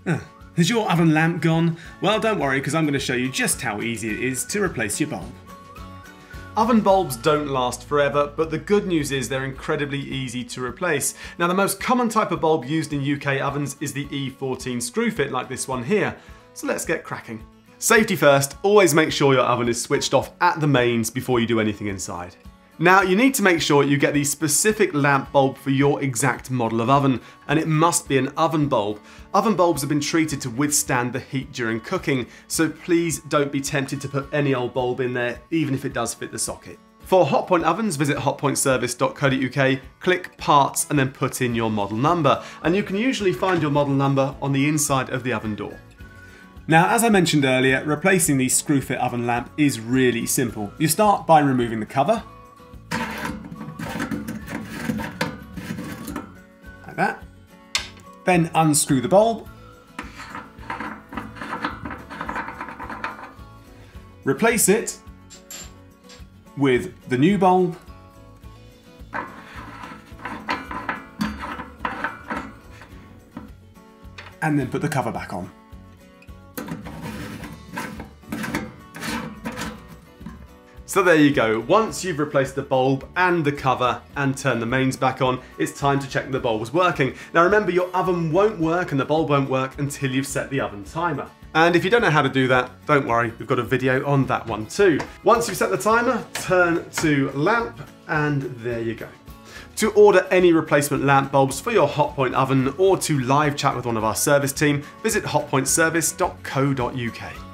Has your oven lamp gone? Well, don't worry, because I'm going to show you just how easy it is to replace your bulb. Oven bulbs don't last forever, but the good news is they're incredibly easy to replace. Now, the most common type of bulb used in UK ovens is the E14 screw fit, like this one here. So let's get cracking. Safety first, always make sure your oven is switched off at the mains before you do anything inside. Now, you need to make sure you get the specific lamp bulb for your exact model of oven, and it must be an oven bulb. Oven bulbs have been treated to withstand the heat during cooking, so please don't be tempted to put any old bulb in there, even if it does fit the socket. For Hotpoint ovens, visit hotpointservice.co.uk, click Parts and then put in your model number, and you can usually find your model number on the inside of the oven door. Now, as I mentioned earlier, replacing the screw fit oven lamp is really simple. You start by removing the cover, like that. Then unscrew the bulb. Replace it with the new bulb. And then put the cover back on. So there you go, once you've replaced the bulb and the cover and turned the mains back on, it's time to check the bulb was working. Now remember, your oven won't work and the bulb won't work until you've set the oven timer. And if you don't know how to do that, don't worry, we've got a video on that one too. Once you've set the timer, turn to lamp, and there you go. To order any replacement lamp bulbs for your Hotpoint oven or to live chat with one of our service team, visit hotpointservice.co.uk.